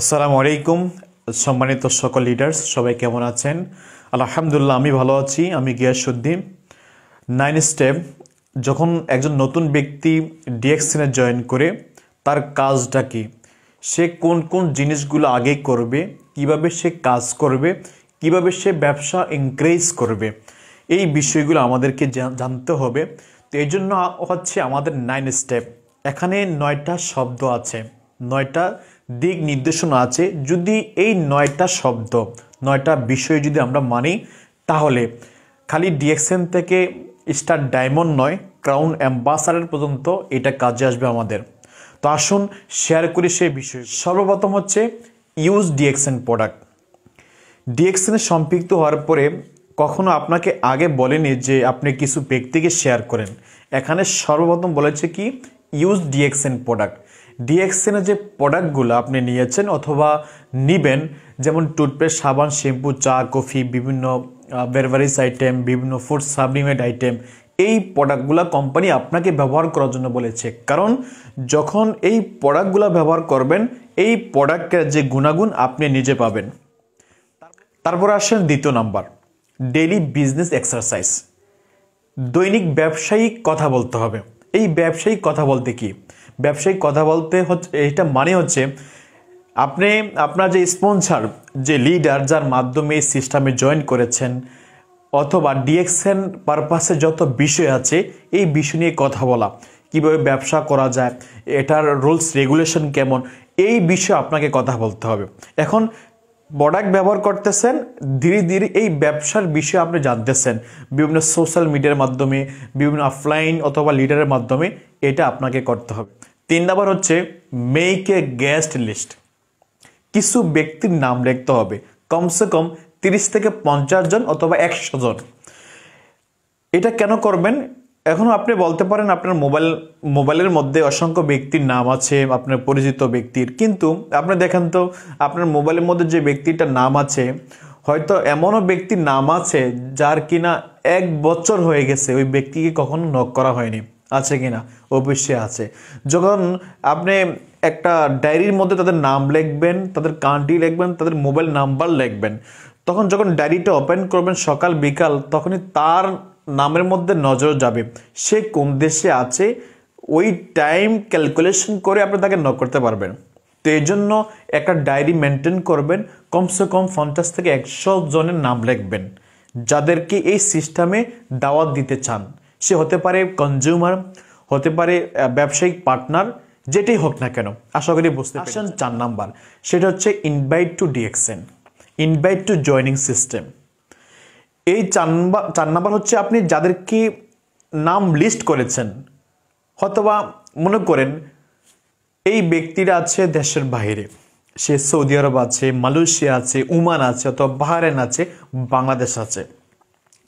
আসসালামু আলাইকুম সম্মানিত সকল লিডার্স সবাই কেমন আছেন? আলহামদুলিল্লাহ আমি ভালো আছি। আমি গিয়াসউদ্দিন। 9 স্টেপ যখন একজন নতুন ব্যক্তি ডিএক্সএনে জয়েন করে তার কাজটা কি, সে কোন কোন জিনিসগুলো আগে করবে, কিভাবে সে কাজ করবে, কিভাবে সে ব্যবসা এনকারেজ করবে, এই বিষয়গুলো আমাদেরকে জানতে হবে। তো এই জন্য হচ্ছে আমাদের 9 স্টেপ। এখানে 9টা শব্দ আছে, 9টা দিক নির্দেশনা আছে। যদি এই 9টা শব্দ, 9টা বিষয় যদি আমরা মানি, তাহলে খালি ডিএক্সএন থেকে স্টার ডায়মন্ড নয়, ক্রাউন অ্যাম্বাসাডার পর্যন্ত এটা কাজে আসবে আমাদের। তো আসুন শেয়ার করি সেই বিষয়। সর্বপ্রথম হচ্ছে ইউজ ডিএক্সএন প্রোডাক্ট। ডিএক্সএনে সম্পৃক্ত হওয়ার পরে কখনো আপনাকে আগে বলেনি যে আপনি কিছু ব্যক্তিকে শেয়ার করেন। এখানে সর্বপ্রথম বলেছে কি, ইউজ ডিএক্সএন প্রোডাক্ট। ডিএক্সএনের যে প্রোডাক্টগুলো আপনি নিয়েছেন অথবা নিবেন, যেমন টুথপেস্ট, সাবান, শ্যাম্পু, চা, কফি, বিভিন্ন বেভারেজ আইটেম, বিভিন্ন ফুড সাপ্লিমেন্ট আইটেম, এই প্রোডাক্টগুলো কোম্পানি আপনাকে ব্যবহার করার জন্য বলেছে। কারণ যখন এই প্রোডাক্টগুলো ব্যবহার করবেন, এই প্রোডাক্টের যে গুণাগুণ আপনি নিজে পাবেন। তারপর আসেন দ্বিতীয় নাম্বার, ডেইলি বিজনেস এক্সারসাইজ। দৈনিক ব্যবসায়িক কথা বলতে হবে। এই ব্যবসায়িক কথা বলতে কি? ব্যবসায়িক কথা বলতে হচ্ছে, এটা মানে হচ্ছে আপনার যে স্পন্সর, যে লিডার, যার মাধ্যমে এই সিস্টেমে জয়েন করেছেন অথবা ডিএক্সএন পারপাসে যত বিষয় আছে, এই বিষয় নিয়ে কথা বলা, কিভাবে ব্যবসা করা যায়, এটার রুলস রেগুলেশন কেমন, এই বিষয়ে আপনাকে কথা বলতে হবে। এখন প্রোডাক্ট ব্যবহার করতেছেন, ধীরে ধীরে এই ব্যবসার বিষয়ে আপনি জানতেছেন বিভিন্ন সোশ্যাল মিডিয়ার মাধ্যমে, বিভিন্ন অফলাইন অথবা লিডারের মাধ্যমে, এটা আপনাকে করতে হবে। 3 নাম্বার হচ্ছে মেক এ গেস্ট লিস্ট। কিছু ব্যক্তির নাম লিখতে হবে, কমসে কম 30 থেকে 50 জন অথবা 100 জন। এটা কেন করবেন? এখন আপনি বলতে পারেন আপনার মোবাইলের মধ্যে অসংখ্য ব্যক্তির নাম আছে, আপনার পরিচিত ব্যক্তির, কিন্তু আপনি দেখেন তো আপনার মোবাইলের মধ্যে যে ব্যক্তিটার নাম আছে, হয়তো এমনও ব্যক্তির নাম আছে যার কিনা 1 বছর হয়ে গেছে ওই ব্যক্তিকে কখনো নক করা হয়নি। আছে কিনা? অবশ্যই আছে। যখন আপনি একটা ডায়েরির মধ্যে তাদের নাম লিখবেন, তাদের কান্ট্রি লিখবেন, তাদের মোবাইল নাম্বার লিখবেন, তখন যখন ডায়েরিটা ওপেন করবেন সকাল বিকাল, তখনই তার নামের মধ্যে নজর যাবে সে কোন দেশে আছে। ওই টাইম ক্যালকুলেশন করে আপনি তাকে নক করতে পারবেন। তো এই জন্য একটা ডায়েরি মেনটেন করবেন, কমসে কম 50 থেকে 100 জনের নাম লিখবেন যাদেরকে এই সিস্টেমে দাওয়াত দিতে চান। সে হতে পারে কনজিউমার, হতে পারে ব্যবসায়িক পার্টনার, যেটাই হোক না কেন। আশা করি বুঝতে পারছেন। 4 নাম্বার, সেটা হচ্ছে invite to DXN, invite to joining system. এই 4 নাম্বার হচ্ছে আপনি যাদেরকে নাম লিস্ট করেছেন, অথবা মনে করেন এই ব্যক্তিরা আছে দেশের বাইরে, সে সৌদি আরব আছে, মালয়েশিয়া আছে, ওমান আছে, অথবা বাহরাইন আছে, বাংলাদেশ আছে।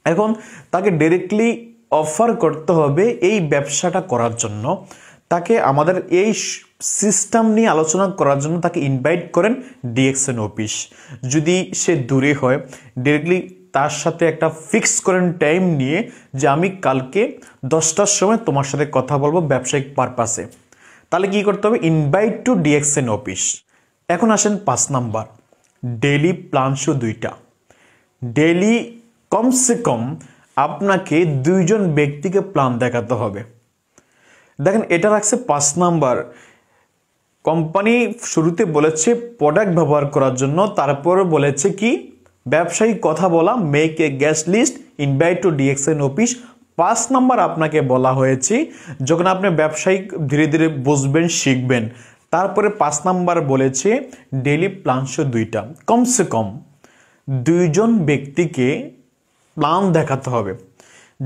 এখন তাকে ডাইরেক্টলি অফার করতে হবে এই ব্যবসাটা করার জন্য। তাকে আমাদের এই সিস্টেম নিয়ে আলোচনা করার জন্য তাকে ইনভাইট করেন ডিএক্সএন অফিস। যদি সে দূরে হয়, ডিরেক্টলি তার সাথে একটা ফিক্স করেন টাইম নিয়ে যে আমি কালকে 10টার সময় তোমার সাথে কথা বলবো ব্যবসায়িক পারপাসে। তাহলে কি করতে হবে? Invite to DXN office. এখন আসেন 5 নাম্বার, ডেইলি প্ল্যান শো 2টা। ডেইলি কমসে কম আপনাকে 2 জন ব্যক্তিকে প্ল্যান দেখাতে হবে। দেখেন এটা রাখছে 5 নাম্বার। কোম্পানি শুরুতে বলেছে প্রোডাক্ট ব্যবহার করার জন্য, তারপরে বলেছে কি ব্যবসায়িক কথা বলা, make a guest list, invite to DXN office. 5 number আপনাকে বলা হয়েছে যখন আপনি ব্যবসায়িক ধীরে ধীরে বুঝবেন, শিখবেন। তারপরে 5 নাম্বার বলেছে ডেইলি প্ল্যান শো 2টা। কমসে কম 2 জন ব্যক্তিকে প্ল্যান দেখাতে হবে।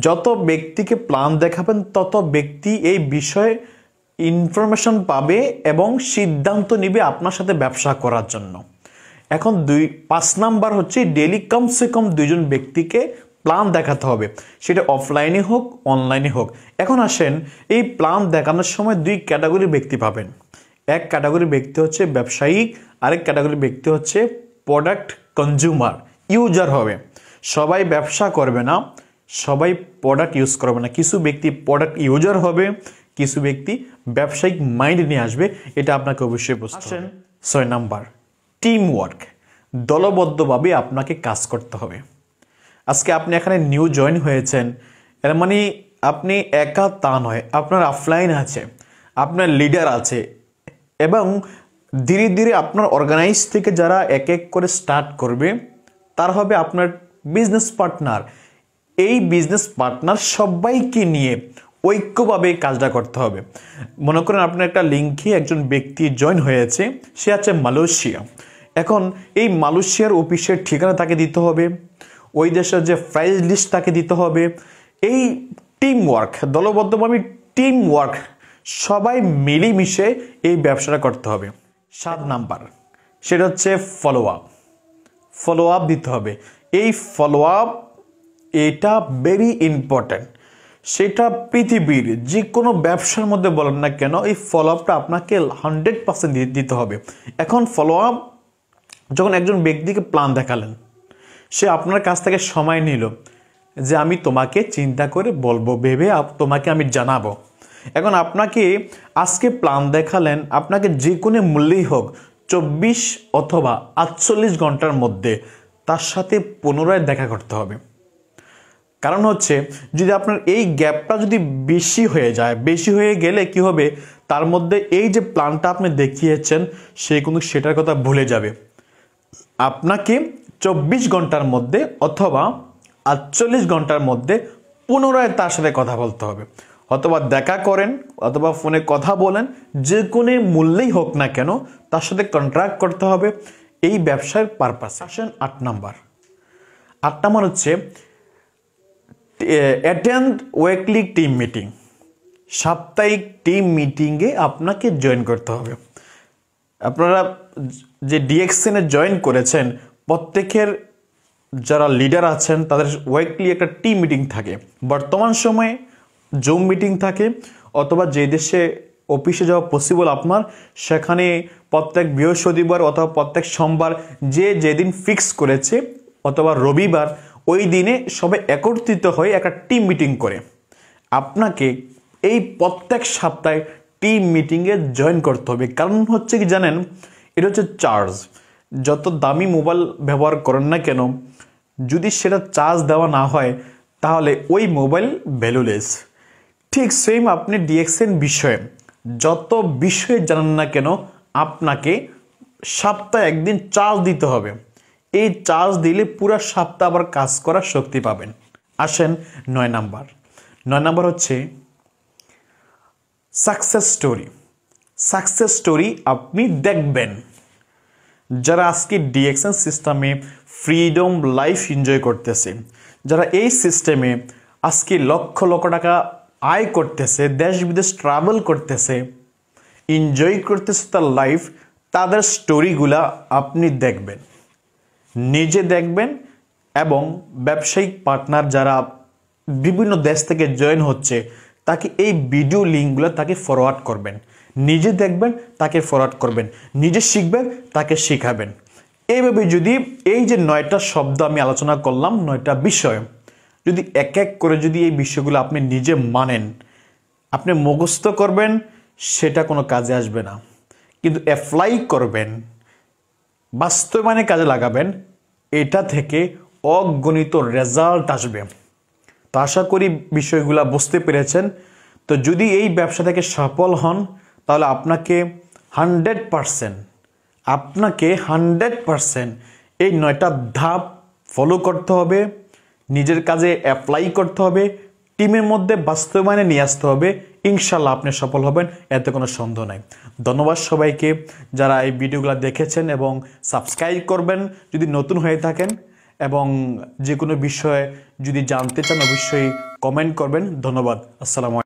যত ব্যক্তিকে প্ল্যান দেখাবেন তত ব্যক্তি এই বিষয়ে ইনফরমেশন পাবে এবং সিদ্ধান্ত নেবে আপনার সাথে ব্যবসা করার জন্য। এখন 5 নাম্বার হচ্ছে ডেইলি কমসে কম 2 জন ব্যক্তিকে প্ল্যান দেখাতে হবে, সেটা অফলাইনে হোক অনলাইনে হোক। এখন আসেন এই প্ল্যান দেখানোর সময় 2 ক্যাটাগরি ব্যক্তি পাবেন। এক ক্যাটাগরি ব্যক্তি হচ্ছে ব্যবসায়িক, আরেক ক্যাটাগরি ব্যক্তি হচ্ছে প্রোডাক্ট কনজিউমার, ইউজার হবে। সবাই ব্যবসা করবে না, সবাই প্রোডাক্ট ইউজ করবে না। কিছু ব্যক্তি প্রোডাক্ট ইউজার হবে, কিছু ব্যক্তি ব্যবসায়িক মাইন্ড নিয়ে আসবে। এটা আপনাকে অবশ্যই বুঝতে হবে। 6 নাম্বার, টিম ওয়ার্ক, দলবদ্ধভাবে আপনাকে কাজ করতে হবে। আজকে আপনি এখানে নিউ জয়েন হয়েছেন, এর মানে আপনি একা তা নয়, আপনার অফলাইন আছে, আপনার লিডার আছে, এবং ধীরে ধীরে আপনার অর্গানাইজ থেকে যারা এক এক করে স্টার্ট করবে তারা হবে আপনার বিজনেস পার্টনার। এই বিজনেস পার্টনার সবাইকে নিয়ে ঐক্যভাবে কাজটা করতে হবে। মনে করেন আপনার একটা লিঙ্কে একজন ব্যক্তি জয়েন হয়েছে, সে আছে মালয়েশিয়া। এখন এই মালয়েশিয়ার অফিসের ঠিকানা তাকে দিতে হবে, ওই দেশের যে প্রাইস লিস্ট তাকে দিতে হবে। এই টিম ওয়ার্ক, দলবদ্ধভাবে টিম ওয়ার্ক, সবাই মিলেমিশে এই ব্যবসাটা করতে হবে। 7 নাম্বার, সেটা হচ্ছে ফলো আপ দিতে হবে। এই ফলো আপ, এটা ভেরি ইম্পর্ট্যান্ট। সেটা পৃথিবীর যে কোনো ব্যবসার মধ্যে বলেন না কেন, এই ফলো আপটা আপনাকে 100% দিতে হবে। এখন ফলো আপ, যখন একজন ব্যক্তিকে প্ল্যান দেখালেন, সে আপনার কাছ থেকে সময় নিল যে আমি তোমাকে চিন্তা করে বলবো, ভেবে তোমাকে আমি জানাবো। এখন আপনাকে আজকে প্ল্যান দেখালেন, আপনাকে যে কোনো মূল্যেই হোক 24 অথবা 48 ঘন্টার মধ্যে তার সাথে পুনরায় দেখা করতে হবে। কারণ হচ্ছে, যদি আপনার এই গ্যাপটা যদি বেশি হয়ে যায়, বেশি হয়ে গেলে কি হবে, তার মধ্যে এই যে প্ল্যানটা আপনি দেখিয়েছেন সে কিন্তু সেটার কথা ভুলে যাবে। আপনাকে 24 ঘন্টার মধ্যে অথবা 48 ঘন্টার মধ্যে পুনরায় তার সাথে কথা বলতে হবে। অথবা দেখা করেন অথবা ফোনে কথা বলেন, যে কোনো মূল্যেই হোক না কেন তার সাথে কন্ট্রাক্ট করতে হবে এই ব্যবসার পারপাস। আসেন 8 নাম্বার হচ্ছে অ্যাটেন্ড উইকলি টিম মিটিং। সাপ্তাহিক টিম মিটিংয়ে আপনাকে জয়েন করতে হবে। আপনারা যে ডিএক্সএনে জয়েন করেছেন, প্রত্যেকের যারা লিডার আছেন তাদের উইকলি একটা টিম মিটিং থাকে। বর্তমান সময়ে জুম মিটিং থাকে, অথবা যে দেশে অফিসে যাওয়া পসিবল আপনার, সেখানে প্রত্যেক বৃহস্পতিবার অথবা প্রত্যেক সোমবার যে যেদিন ফিক্স করেছে, অথবা রবিবার, ওই দিনে সবাই একত্রিত হয়ে একটা টিম মিটিং করে। আপনাকে এই প্রত্যেক সপ্তাহে টিম মিটিংয়ে জয়েন করতে হবে। কারণ হচ্ছে কি জানেন, এটা হচ্ছে চার্জ। যত দামি মোবাইল ব্যবহার করেন না কেন, যদি সেটা চার্জ দেওয়া না হয় তাহলে ওই মোবাইল ভ্যালুলেস। ঠিক সেম আপনি ডিএক্সএন বিষয়ে যত বিষয়ে জানেন না কেন, আপনাকে সপ্তাহে একদিন চার্জ দিতে হবে। এই চার্জ দিলে পুরো সপ্তাহ আবার কাজ করার শক্তি পাবেন। আসেন 9 নাম্বার হচ্ছে সাকসেস স্টোরি আপনি দেখবেন। যারা আজকে ডিএক্সএন সিস্টেমে ফ্রিডম লাইফ এনজয় করতেছে, যারা এই সিস্টেমে আজকে লক্ষ লক্ষ টাকা আয় করতেছে, দেশ বিদেশ ট্রাভেল করতেছে, এনজয় করতেছে তার লাইফ, তাদের স্টোরিগুলা আপনি দেখবেন, নিজে দেখবেন, এবং ব্যবসায়িক পার্টনার যারা বিভিন্ন দেশ থেকে জয়েন হচ্ছে তাকে এই ভিডিও লিঙ্কগুলো তাকে ফরওয়ার্ড করবেন। নিজে দেখবেন, তাকে ফরওয়ার্ড করবেন, নিজে শিখবেন, তাকে শিখাবেন। এইভাবে যদি এই যে 9টা শব্দ আমি আলোচনা করলাম, 9টা বিষয়, যদি এক এক করে যদি এই বিষয়গুলো আপনি নিজে মানেন, আপনি মুখস্থ করবেন, সেটা কোনো কাজে আসবে না, কিন্তু অ্যাপ্লাই করবেন, বাস্তবায়নে কাজে লাগাবেন, এটা থেকে অগণিত রেজাল্ট আসবে। তো আশা করি বিষয়গুলো বুঝতে পেরেছেন। তো যদি এই ব্যবসা থেকে সফল হন, তাহলে আপনাকে 100% এই 9টা ধাপ ফলো করতে হবে, নিজের কাজে অ্যাপ্লাই করতে হবে, টিমের মধ্যে বাস্তবায়নে নিয়ে আসতে হবে। ইনশাল্লাহ আপনি সফল হবেন, এতে কোনো সন্দেহ নাই। ধন্যবাদ সবাইকে যারা এই ভিডিওগুলো দেখেছেন, এবং সাবস্ক্রাইব করবেন যদি নতুন হয়ে থাকেন, এবং যে কোনো বিষয়ে যদি জানতে চান অবশ্যই কমেন্ট করবেন। ধন্যবাদ। আসসালামু আলাইকুম।